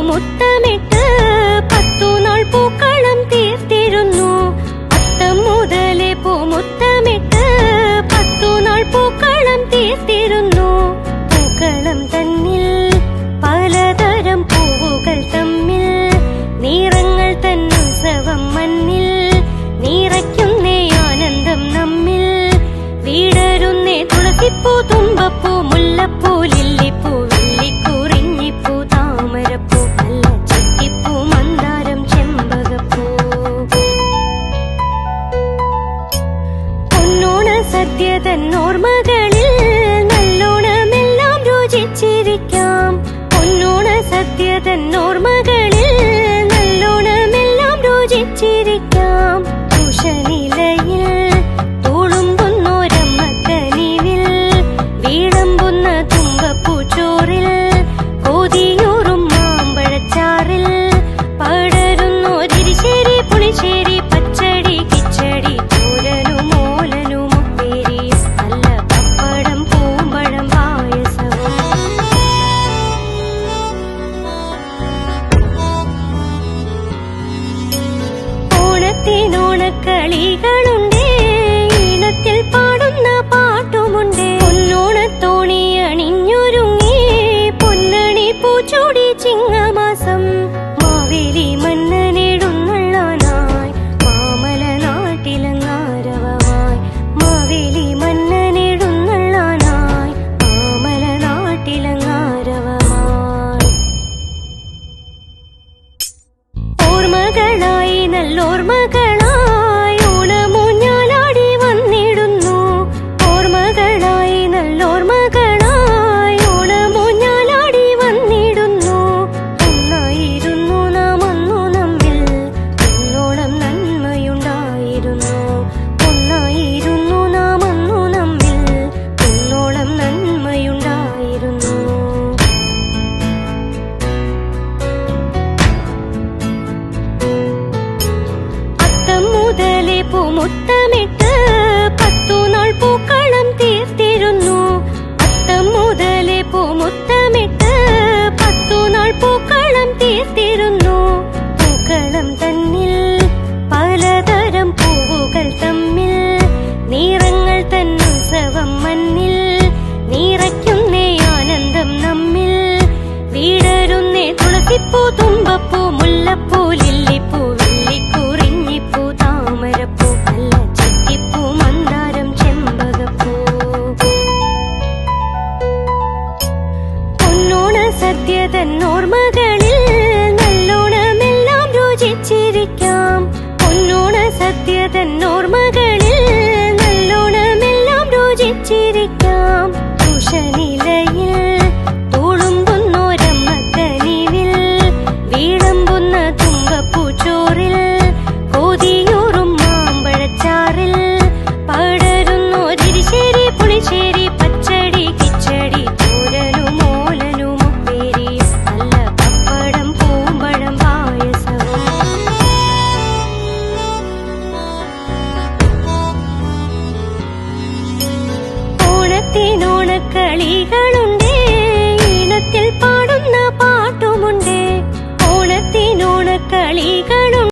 പൂമുത്തമിട്ട് 10 നാൾ പൂക്കളം തീർത്തിരുന്നു. അത്തം മുതലേ പൂമുത്തമിട്ട് 10 നാൾ പൂക്കളം തീർത്തിരുന്നു. പൂക്കളം തന്നിൽ പലതരം പൂവുകൾ തമ്മിൽ നിറങ്ങൾ തന്നുത്സവം മണ്ണിൽ നിറയ്ക്കുന്നേ ആനന്ദം നമ്മിൽ. വീടരുന്നേ തുളസിപ്പൂ, തുമ്പപ്പൂ, മുല്ലപ്പൂ, ലില്ലിപ്പൂ, വെള്ളിക്കുറിഞ്ഞിപ്പൂ, താമരപ്പൂ, നല്ല ചെത്തിപ്പൂ, മന്ദാരം, ചെമ്പകപ്പൂ. പൊന്നോണ സദ്യ തന്നോർമ്മകളിൽ നല്ലോണമെല്ലാം രുചിച്ചിരിക്കാം. പൊന്നോണ സദ്യ തന്നോർമ്മകളിൽ നല്ലോണമെല്ലാം രുചിച്ചിരിക്കാം. ഉഷനിലയിൽ തുളുമ്പുന്നോരമ്മക്കനിവിൽ വീഴമ്പുന്ന തുമ്പപ്പൂച്ചോറിൽ കൊതിയൂറും മാമ്പഴച്ചാറിൽ പടരുന്നോരിശ്ശേരി, പുളിശ്ശേരി, പച്ചടി, കിച്ചടി, തോരനും ഓലനും ഉപ്പേരിയും നല്ല പപ്പടം, പൂമ്പഴം, പായസവും. ഓണത്തിനോണക്കളികളുണ്ടേ, ഈണത്തിൽ പാടുന്ന പാട്ടുമുണ്ടേ. പൊന്നോണത്തോണി അണിഞ്ഞൊരുങ്ങി പൊന്നണി പൂച്ചൂടി ചിങ്ങമാസം. മാവേലി മന്നനെഴുന്നള്ളാനായി മാമല നാട്ടിലങ്ങാരവമായി. മാവേലി മന്നനെഴുന്നള്ളാനായി മാമല നാട്ടിലങ്ങാരവമായി. ഓർമ്മകളായി നല്ലോർമ്മകളായി ഓണമൂഞ്ഞാലാടി വന്നിടുന്നു. ഓർമ്മകളായി നല്ലോർമ്മകളായി ഓണമൂഞ്ഞാലാടി വന്നിടുന്നു. ഒന്നായിരുന്നു നാം അന്നു നമ്മിൽ, എന്നോണം നന്മയുണ്ടായിരുന്നു. ഒന്നായിരുന്നു നാം അന്നു നമ്മിൽ, എന്നോളം നന്മയുണ്ടായിരുന്നു. അത്തം മുതലേ പൂമുത്തമിട്ട് 10 നാൾ പൂക്കളം തീർത്തിരുന്നു. അത്തം മുതലേ പൂമുത്തമിട്ട് 10 നാൾ പൂക്കളം തീർത്തിരുന്നു. പൂക്കളം തന്നിൽ പലതരം പൂവുകൾ തമ്മിൽ നിറങ്ങൾ തന്നുത്സവം മണ്ണിൽ നിറയ്ക്കുന്നേ ആനന്ദം നമ്മിൽ. വീടരുന്നേ തുളസിപ്പൂ, തുമ്പപ്പൂ, മുല്ലപ്പൂ, ലില്ലിപ്പൂ, വെള്ളിക്കുറിഞ്ഞിപ്പൂ, താമരപ്പൂ, നല്ല ചെത്തിപ്പൂ, മന്ദാരം, ചെമ്പകപ്പൂ. പൊന്നോണ സദ്യ തന്നോർമ്മകളിൽ നല്ലോണമെല്ലാം രുചിച്ചിരിക്കാം. പൊന്നോണ സദ്യ തന്നോർമ്മകളിൽ നല്ലോണമെല്ലാം രുചിച്ചിരിക്കാം. ഉഷനിലയിൽ തുളുമ്പുന്നോരമ്മക്കനിവിൽ വീഴമ്പുന്ന തുമ്പപ്പൂച്ചോറിൽ കൊതിയൂറും മാമ്പഴച്ചാറിൽ പടരുന്നോരിശ്ശേരി, പുളിശ്ശേരി, പച്ചടി, കിച്ചടി, തോരനും ഓലനും ഉപ്പേരിയും നല്ല പപ്പടം, പൂമ്പഴം, പായസവും. ഓണത്തിനോണക്കളികളുണ്ടേ, ഈണത്തിൽ പാടുന്ന പാട്ടുമുണ്ടേ. ഓണത്തിനോണക്കളികളുണ്ട്.